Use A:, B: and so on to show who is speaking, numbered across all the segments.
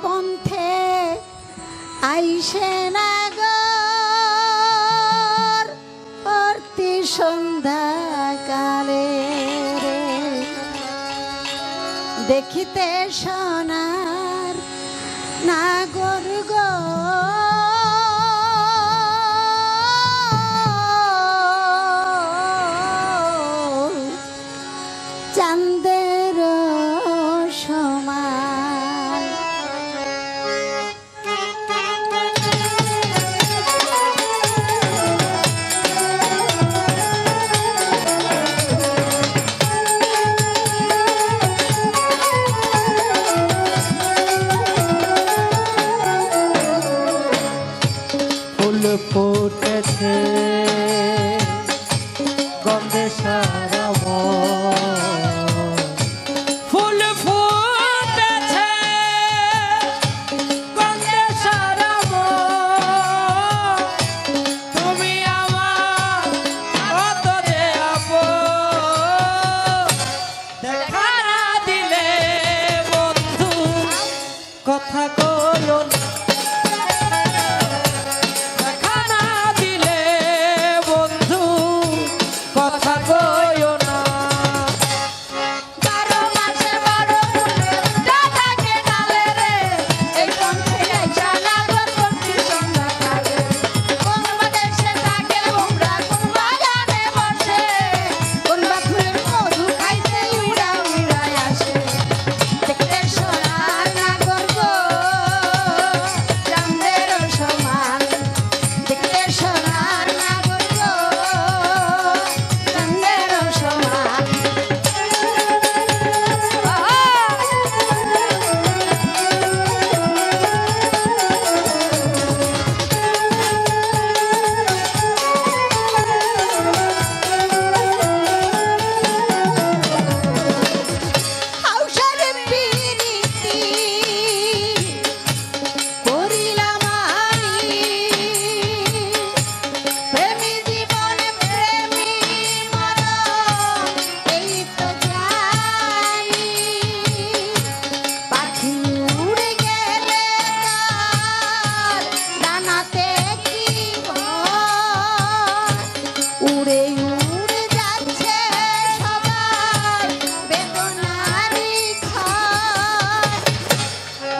A: পন্থে আইসে নাগর প্রতি সন্ধ্যাকালে দেখিতে সোনার নাগর গো চাঁদের সমান
B: ফুল ফুটেছে গন্ধে সারা
C: ফুল ফুটেছে গন্ধে সারা তুমি আমার কত যে আপন দেখা না দিলে বন্ধু
B: কথা কইও না
C: দেখা না দিলে বন্ধু কথা কইও না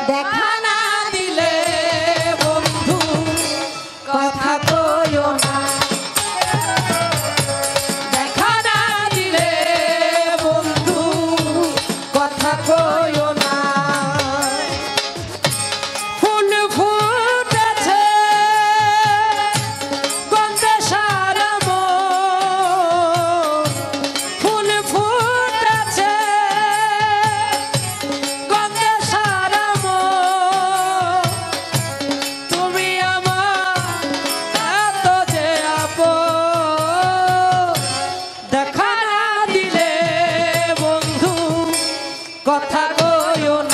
C: দেখা না দিলে বন্ধু কথা কইও না দেখা না দিলে বন্ধু কথা কইও না ফুল ফুটেছে গন্ধে সারা ফুল ফুটেছে গন্ধে সারা তুমি আমার এত যে আপন দেখা না দিলে বন্ধু কথা কইও না